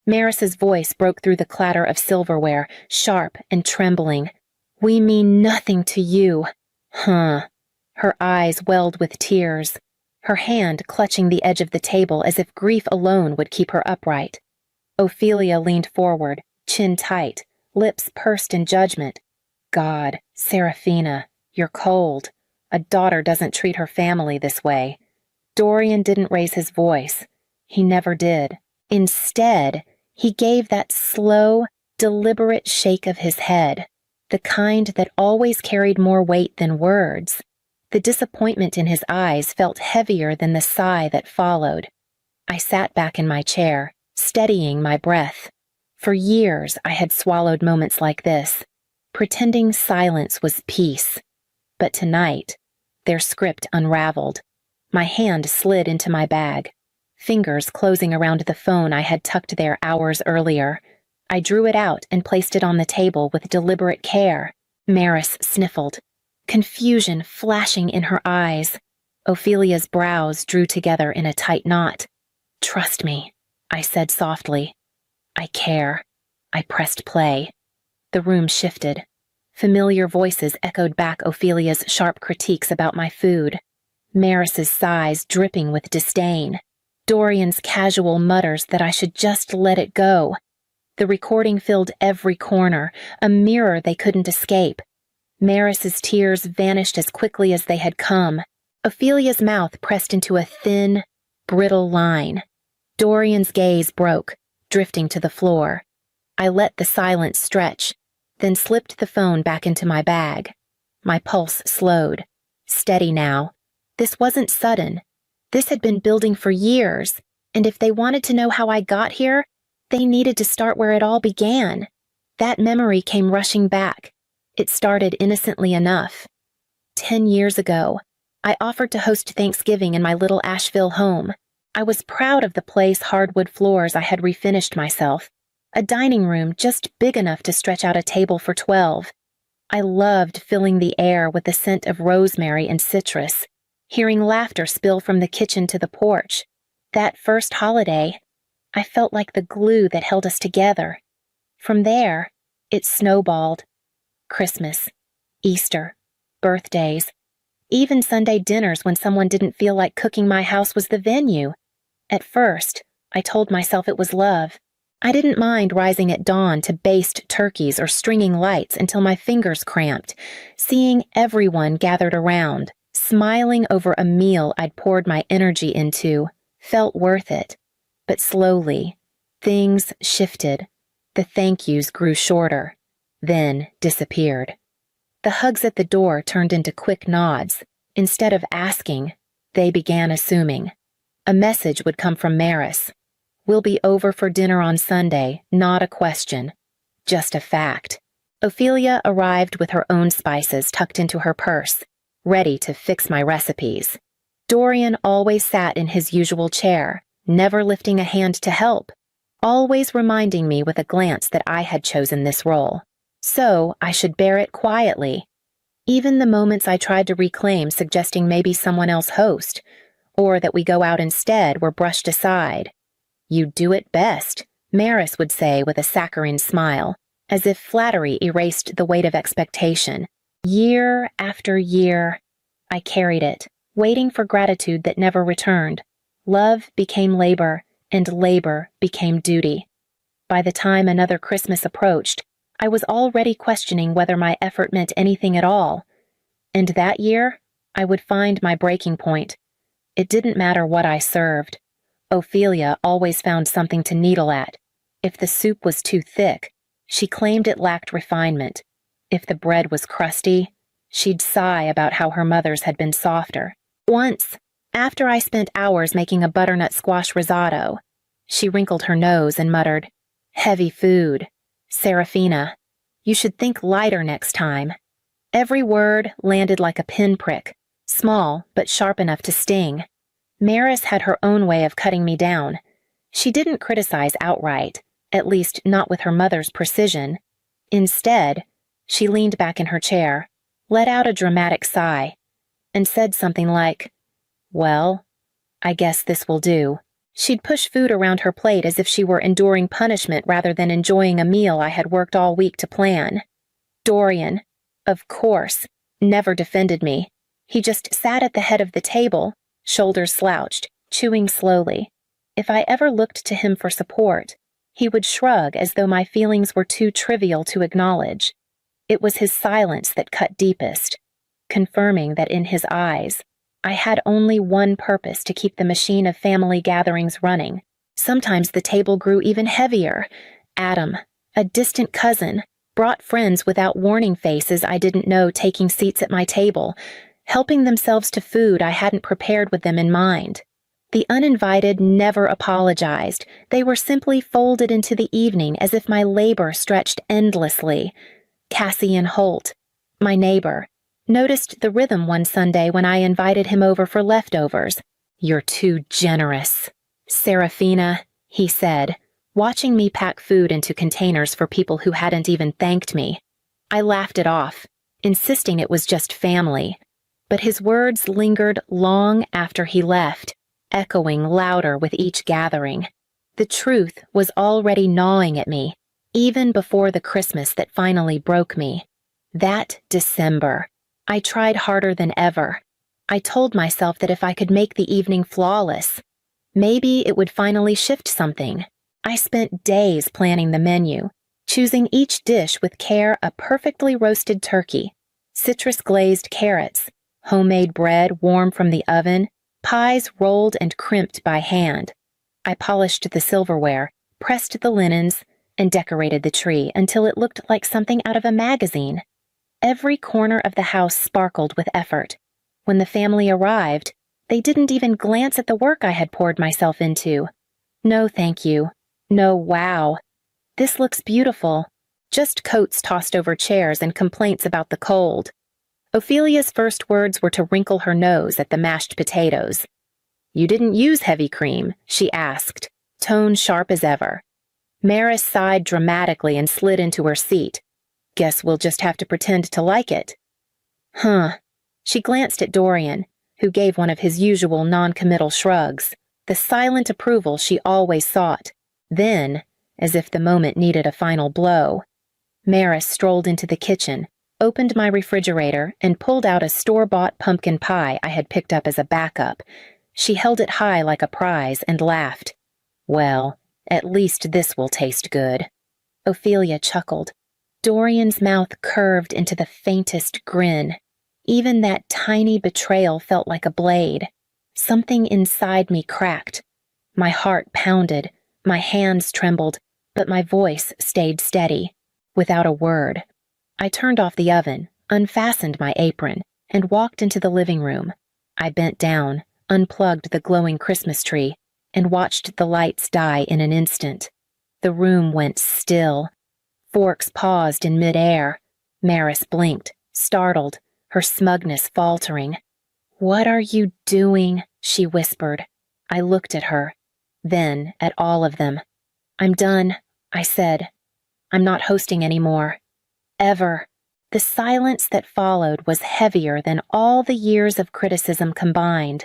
Maris's voice broke through the clatter of silverware, sharp and trembling. "We mean nothing to you." Huh. Her eyes welled with tears, her hand clutching the edge of the table as if grief alone would keep her upright. Ophelia leaned forward, chin tight, lips pursed in judgment. "God, Seraphina, you're cold. A daughter doesn't treat her family this way." Dorian didn't raise his voice. He never did. Instead, he gave that slow, deliberate shake of his head, the kind that always carried more weight than words. The disappointment in his eyes felt heavier than the sigh that followed. I sat back in my chair, steadying my breath. For years, I had swallowed moments like this, pretending silence was peace. But tonight, their script unraveled. My hand slid into my bag, fingers closing around the phone I had tucked there hours earlier. I drew it out and placed it on the table with deliberate care. Maris sniffled, confusion flashing in her eyes. Ophelia's brows drew together in a tight knot. "Trust me," I said softly. "I care." I pressed play. The room shifted. Familiar voices echoed back Ophelia's sharp critiques about my food. Maris's sighs dripping with disdain. Dorian's casual mutters that I should just let it go. The recording filled every corner, a mirror they couldn't escape. Maris's tears vanished as quickly as they had come. Ophelia's mouth pressed into a thin, brittle line. Dorian's gaze broke, drifting to the floor. I let the silence stretch, then slipped the phone back into my bag. My pulse slowed. Steady now. This wasn't sudden. This had been building for years, and if they wanted to know how I got here, they needed to start where it all began. That memory came rushing back. It started innocently enough. 10 years ago, I offered to host Thanksgiving in my little Asheville home. I was proud of the place hardwood floors I had refinished myself, a dining room just big enough to stretch out a table for 12. I loved filling the air with the scent of rosemary and citrus, hearing laughter spill from the kitchen to the porch. That first holiday, I felt like the glue that held us together. From there, it snowballed. Christmas, Easter, birthdays, even Sunday dinners when someone didn't feel like cooking my house was the venue. At first, I told myself it was love. I didn't mind rising at dawn to baste turkeys or stringing lights until my fingers cramped, seeing everyone gathered around, smiling over a meal I'd poured my energy into, felt worth it. But slowly, things shifted. The thank yous grew shorter, then disappeared. The hugs at the door turned into quick nods. Instead of asking, they began assuming. A message would come from Maris. "We'll be over for dinner on Sunday, not a question. Just a fact." Ophelia arrived with her own spices tucked into her purse, ready to fix my recipes. Dorian always sat in his usual chair, never lifting a hand to help, always reminding me with a glance that I had chosen this role. So I should bear it quietly. Even the moments I tried to reclaim suggesting maybe someone else host, or that we go out instead, were brushed aside. "You do it best," Maris would say with a saccharine smile, as if flattery erased the weight of expectation. Year after year, I carried it, waiting for gratitude that never returned. Love became labor, and labor became duty. By the time another Christmas approached, I was already questioning whether my effort meant anything at all. And that year, I would find my breaking point. It didn't matter what I served. Ophelia always found something to needle at. If the soup was too thick, she claimed it lacked refinement. If the bread was crusty, she'd sigh about how her mother's had been softer. Once, after I spent hours making a butternut squash risotto, she wrinkled her nose and muttered, "Heavy food. Seraphina, you should think lighter next time." Every word landed like a pinprick, small but sharp enough to sting. Maris had her own way of cutting me down. She didn't criticize outright, at least not with her mother's precision. Instead, she leaned back in her chair, let out a dramatic sigh, and said something like, "Well, I guess this will do." She'd push food around her plate as if she were enduring punishment rather than enjoying a meal I had worked all week to plan. Dorian, of course, never defended me. He just sat at the head of the table, shoulders slouched, chewing slowly. If I ever looked to him for support, he would shrug as though my feelings were too trivial to acknowledge. It was his silence that cut deepest, confirming that in his eyes, I had only one purpose: to keep the machine of family gatherings running. Sometimes the table grew even heavier. Adam, a distant cousin, brought friends without warning faces I didn't know taking seats at my table, helping themselves to food I hadn't prepared with them in mind. The uninvited never apologized. They were simply folded into the evening as if my labor stretched endlessly. Cassian Holt, my neighbor, noticed the rhythm one Sunday when I invited him over for leftovers. "You're too generous." "Serafina," he said, watching me pack food into containers for people who hadn't even thanked me. I laughed it off, insisting it was just family. But his words lingered long after he left, echoing louder with each gathering. The truth was already gnawing at me, even before the Christmas that finally broke me. That December, I tried harder than ever. I told myself that if I could make the evening flawless, maybe it would finally shift something. I spent days planning the menu, choosing each dish with care: a perfectly roasted turkey, citrus-glazed carrots, homemade bread warm from the oven, pies rolled and crimped by hand. I polished the silverware, pressed the linens, and decorated the tree until it looked like something out of a magazine. Every corner of the house sparkled with effort. When the family arrived, they didn't even glance at the work I had poured myself into. "No, thank you. No, wow. This looks beautiful." Just coats tossed over chairs and complaints about the cold. Ophelia's first words were to wrinkle her nose at the mashed potatoes. "You didn't use heavy cream?" she asked, tone sharp as ever. Maris sighed dramatically and slid into her seat. "Guess we'll just have to pretend to like it." "Huh." She glanced at Dorian, who gave one of his usual non-committal shrugs, the silent approval she always sought. Then, as if the moment needed a final blow, Maris strolled into the kitchen, opened my refrigerator, and pulled out a store-bought pumpkin pie I had picked up as a backup. She held it high like a prize and laughed. "Well, at least this will taste good." Ophelia chuckled. Dorian's mouth curved into the faintest grin. Even that tiny betrayal felt like a blade. Something inside me cracked. My heart pounded, my hands trembled, but my voice stayed steady. Without a word, I turned off the oven, unfastened my apron, and walked into the living room. I bent down, unplugged the glowing Christmas tree, and watched the lights die in an instant. The room went still. Forks paused in midair. Maris blinked, startled, her smugness faltering. "What are you doing?" she whispered. I looked at her, then at all of them. "I'm done," I said. "I'm not hosting anymore. Ever." The silence that followed was heavier than all the years of criticism combined,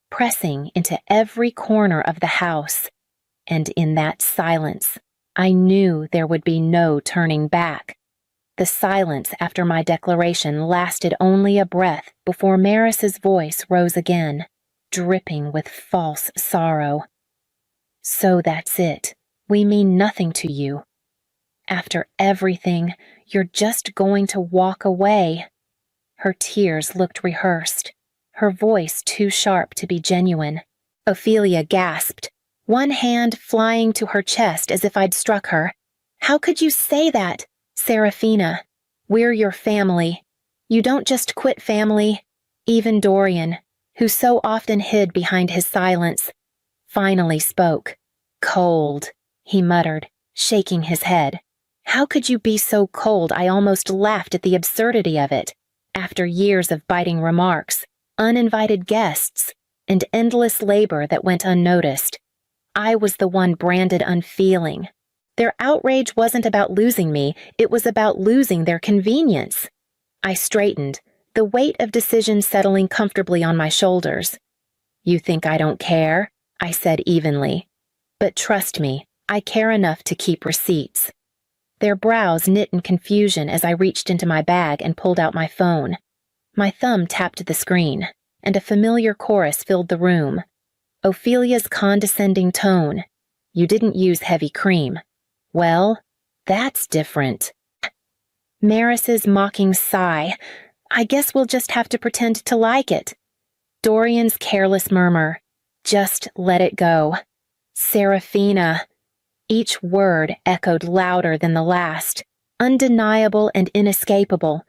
pressing into every corner of the house. And in that silence, I knew there would be no turning back. The silence after my declaration lasted only a breath before Maris's voice rose again, dripping with false sorrow. "So that's it. We mean nothing to you. After everything, you're just going to walk away." Her tears looked rehearsed, her voice too sharp to be genuine. Ophelia gasped, one hand flying to her chest as if I'd struck her. "How could you say that? Serafina, we're your family. You don't just quit family." Even Dorian, who so often hid behind his silence, finally spoke. "Cold," he muttered, shaking his head. How could you be so cold? I almost laughed at the absurdity of it. After years of biting remarks, uninvited guests, and endless labor that went unnoticed, I was the one branded unfeeling. Their outrage wasn't about losing me, it was about losing their convenience. I straightened, the weight of decision settling comfortably on my shoulders. "You think I don't care?" I said evenly. But trust me, I care enough to keep receipts. Their brows knit in confusion as I reached into my bag and pulled out my phone. My thumb tapped the screen, and a familiar chorus filled the room. Ophelia's condescending tone. You didn't use heavy cream. Well, that's different. Maris's mocking sigh. I guess we'll just have to pretend to like it. Dorian's careless murmur. Just let it go. Serafina. Each word echoed louder than the last, undeniable and inescapable.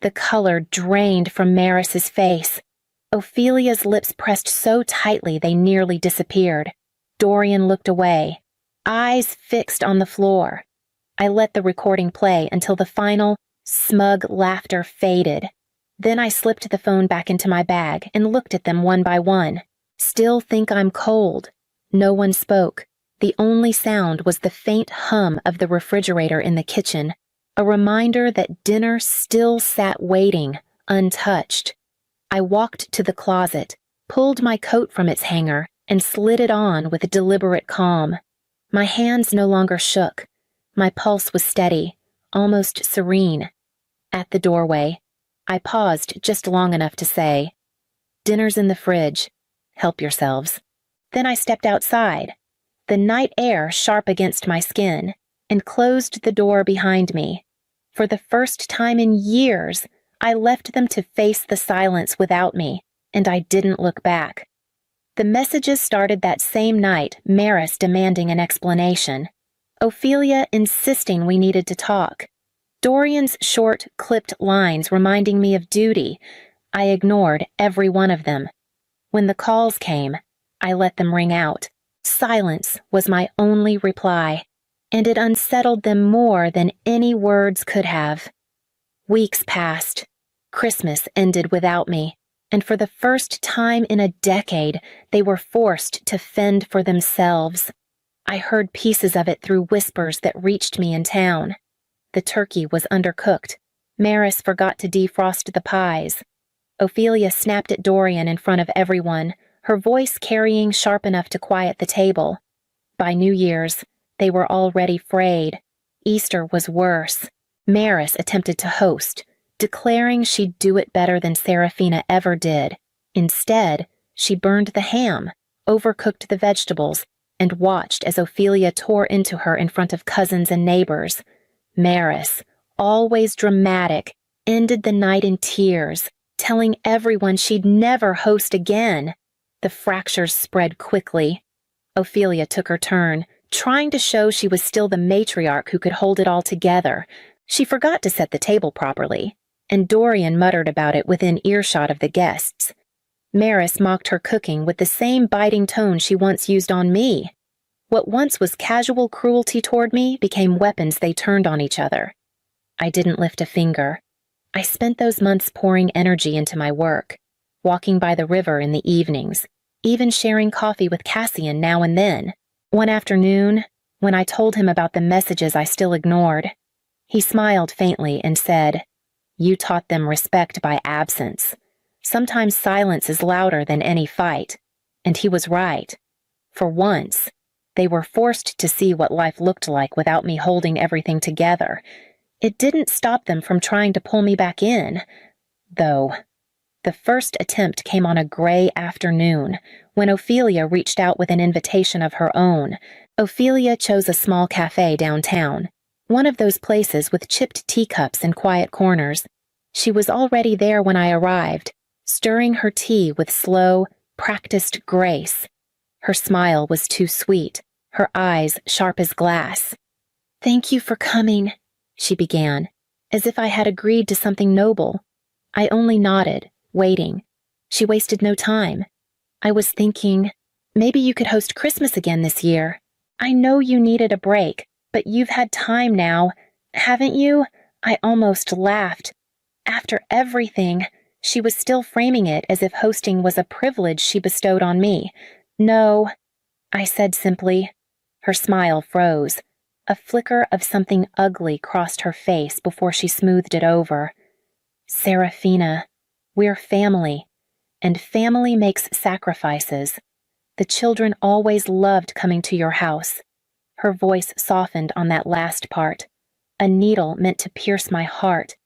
The color drained from Maris's face. Ophelia's lips pressed so tightly they nearly disappeared. Dorian looked away, eyes fixed on the floor. I let the recording play until the final, smug laughter faded. Then I slipped the phone back into my bag and looked at them one by one. Still think I'm cold. No one spoke. The only sound was the faint hum of the refrigerator in the kitchen, a reminder that dinner still sat waiting, untouched. I walked to the closet, pulled my coat from its hanger, and slid it on with deliberate calm. My hands no longer shook. My pulse was steady, almost serene. At the doorway, I paused just long enough to say, "Dinner's in the fridge. Help yourselves." Then I stepped outside, the night air sharp against my skin, and closed the door behind me. For the first time in years, I left them to face the silence without me, and I didn't look back. The messages started that same night, Maris demanding an explanation, Ophelia insisting we needed to talk, Dorian's short, clipped lines reminding me of duty. I ignored every one of them. When the calls came, I let them ring out. Silence was my only reply, and it unsettled them more than any words could have. Weeks passed. Christmas ended without me, and for the first time in a decade, they were forced to fend for themselves. I heard pieces of it through whispers that reached me in town. The turkey was undercooked. Maris forgot to defrost the pies. Ophelia snapped at Dorian in front of everyone, her voice carrying sharp enough to quiet the table. By New Year's, they were already frayed. Easter was worse. Maris attempted to host, declaring she'd do it better than Serafina ever did. Instead, she burned the ham, overcooked the vegetables, and watched as Ophelia tore into her in front of cousins and neighbors. Maris, always dramatic, ended the night in tears, telling everyone she'd never host again. The fractures spread quickly. Ophelia took her turn, trying to show she was still the matriarch who could hold it all together. She forgot to set the table properly, and Dorian muttered about it within earshot of the guests. Maris mocked her cooking with the same biting tone she once used on me. What once was casual cruelty toward me became weapons they turned on each other. I didn't lift a finger. I spent those months pouring energy into my work, walking by the river in the evenings, even sharing coffee with Cassian now and then. One afternoon, when I told him about the messages I still ignored, he smiled faintly and said, "You taught them respect by absence. Sometimes silence is louder than any fight." And he was right. For once, they were forced to see what life looked like without me holding everything together. It didn't stop them from trying to pull me back in, though. The first attempt came on a gray afternoon, when Ophelia reached out with an invitation of her own. Ophelia chose a small cafe downtown, one of those places with chipped teacups and quiet corners. She was already there when I arrived, stirring her tea with slow, practiced grace. Her smile was too sweet, her eyes sharp as glass. "Thank you for coming," she began, as if I had agreed to something noble. I only nodded, waiting. She wasted no time. "I was thinking, maybe you could host Christmas again this year. I know you needed a break, but you've had time now, haven't you?" I almost laughed. After everything, she was still framing it as if hosting was a privilege she bestowed on me. "No," I said simply. Her smile froze. A flicker of something ugly crossed her face before she smoothed it over. "Serafina, we're family, and family makes sacrifices. The children always loved coming to your house. Her voice softened on that last part. A needle meant to pierce my heart.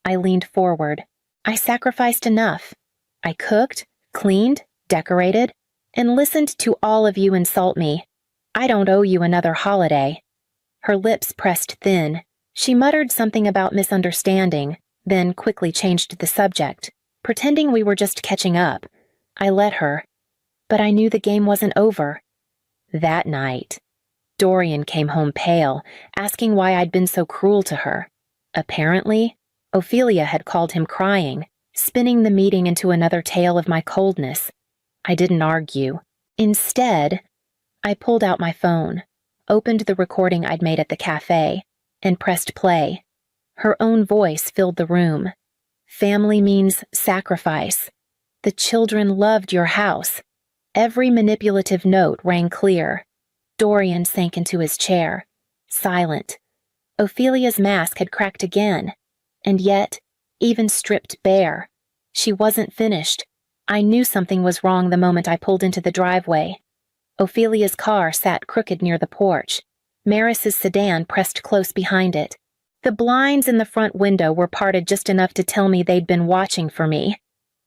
I leaned forward. I sacrificed enough. I cooked, cleaned, decorated, and listened to all of you insult me. I don't owe you another holiday. Her lips pressed thin. She muttered something about misunderstanding, then quickly changed the subject, pretending we were just catching up. I let her. But I knew the game wasn't over. That night, Dorian came home pale, asking why I'd been so cruel to her. Apparently, Ophelia had called him crying, spinning the meeting into another tale of my coldness. I didn't argue. Instead, I pulled out my phone, opened the recording I'd made at the cafe, and pressed play. Her own voice filled the room. Family means sacrifice. The children loved your house. Every manipulative note rang clear. Dorian sank into his chair, silent. Ophelia's mask had cracked again, and yet, even stripped bare, she wasn't finished. I knew something was wrong the moment I pulled into the driveway. Ophelia's car sat crooked near the porch. Maris's sedan pressed close behind it. The blinds in the front window were parted just enough to tell me they'd been watching for me.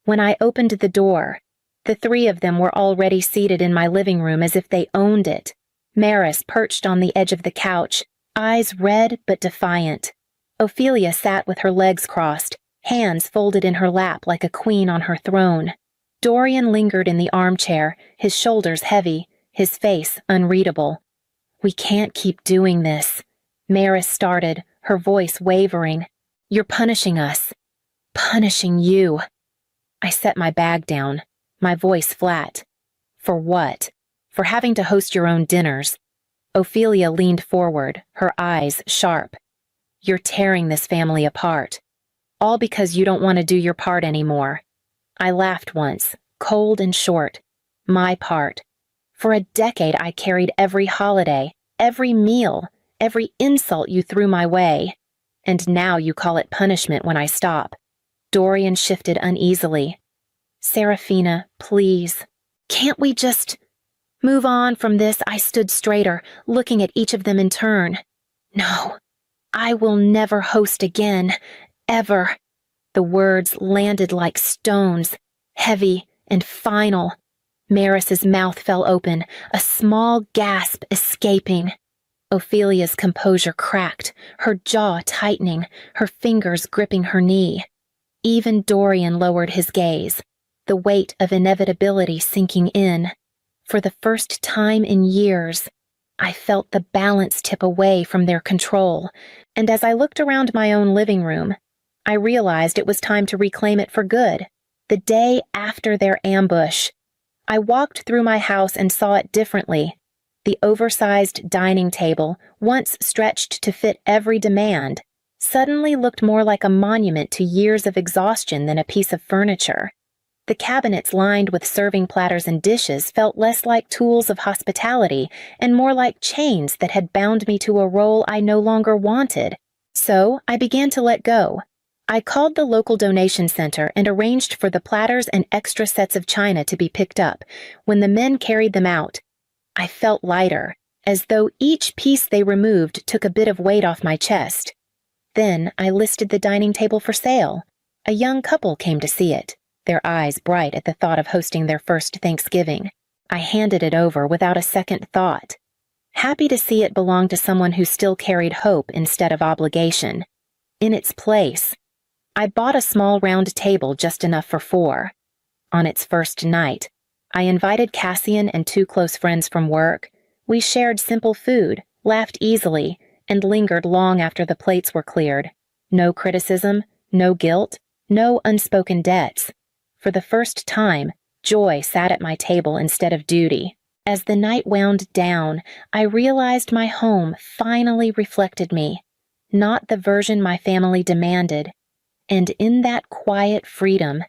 When I opened the door, the three of them were already seated in my living room as if they owned it. Maris perched on the edge of the couch, eyes red but defiant. Ophelia sat with her legs crossed, hands folded in her lap like a queen on her throne. Dorian lingered in the armchair, his shoulders heavy, his face unreadable. "We can't keep doing this," Maris started, her voice wavering. "You're punishing us. Punishing you." I set my bag down, my voice flat. "For what? For having to host your own dinners." Ophelia leaned forward, her eyes sharp. "You're tearing this family apart. All because you don't want to do your part anymore." I laughed once, cold and short. My part. For a decade I carried every holiday, every meal, every insult you threw my way. And now you call it punishment when I stop. Dorian shifted uneasily. "Serafina, please. Can't we just move on from this?" I stood straighter, looking at each of them in turn. "No, I will never host again. Ever." The words landed like stones, heavy and final. Maris's mouth fell open, a small gasp escaping. Ophelia's composure cracked, her jaw tightening, her fingers gripping her knee. Even Dorian lowered his gaze, the weight of inevitability sinking in. For the first time in years, I felt the balance tip away from their control, and as I looked around my own living room, I realized it was time to reclaim it for good, the day after their ambush. I walked through my house and saw it differently. The oversized dining table, once stretched to fit every demand, suddenly looked more like a monument to years of exhaustion than a piece of furniture. The cabinets lined with serving platters and dishes felt less like tools of hospitality and more like chains that had bound me to a role I no longer wanted. So I began to let go. I called the local donation center and arranged for the platters and extra sets of china to be picked up. When the men carried them out, I felt lighter, as though each piece they removed took a bit of weight off my chest. Then I listed the dining table for sale. A young couple came to see it, their eyes bright at the thought of hosting their first Thanksgiving. I handed it over without a second thought, happy to see it belong to someone who still carried hope instead of obligation. In its place, I bought a small round table just enough for 4. On its first night, I invited Cassian and 2 close friends from work. We shared simple food, laughed easily, and lingered long after the plates were cleared. No criticism, no guilt, no unspoken debts. For the first time, joy sat at my table instead of duty. As the night wound down, I realized my home finally reflected me, not the version my family demanded. And in that quiet freedom,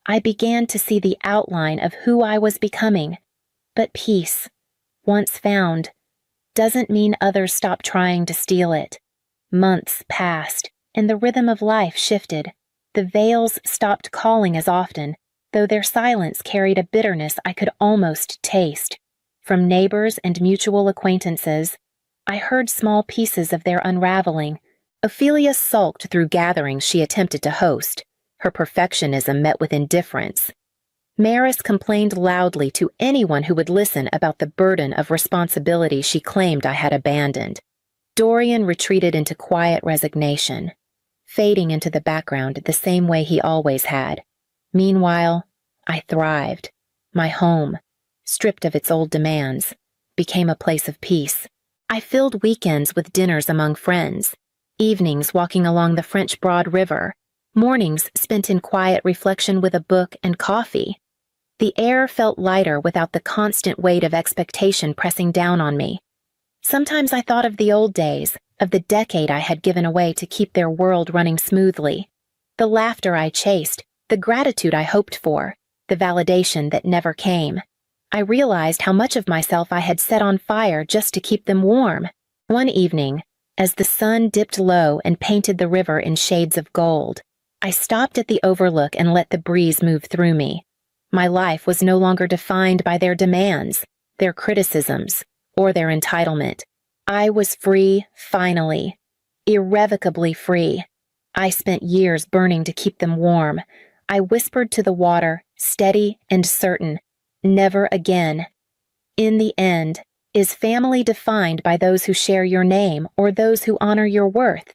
I began to see the outline of who I was becoming. But peace, once found, doesn't mean others stop trying to steal it. Months passed, and the rhythm of life shifted. The veils stopped calling as often, though their silence carried a bitterness I could almost taste. From neighbors and mutual acquaintances, I heard small pieces of their unraveling. Ophelia sulked through gatherings she attempted to host, her perfectionism met with indifference. Maris complained loudly to anyone who would listen about the burden of responsibility she claimed I had abandoned. Dorian retreated into quiet resignation, fading into the background the same way he always had. Meanwhile, I thrived. My home, stripped of its old demands, became a place of peace. I filled weekends with dinners among friends, evenings walking along the French Broad River, mornings spent in quiet reflection with a book and coffee. The air felt lighter without the constant weight of expectation pressing down on me. Sometimes I thought of the old days, of the decade I had given away to keep their world running smoothly. The laughter I chased, the gratitude I hoped for, the validation that never came. I realized how much of myself I had set on fire just to keep them warm. One evening, as the sun dipped low and painted the river in shades of gold, I stopped at the overlook and let the breeze move through me. My life was no longer defined by their demands, their criticisms, or their entitlement. I was free, finally. Irrevocably free. I spent years burning to keep them warm. I whispered to the water, steady and certain, never again. In the end, is family defined by those who share your name or those who honor your worth?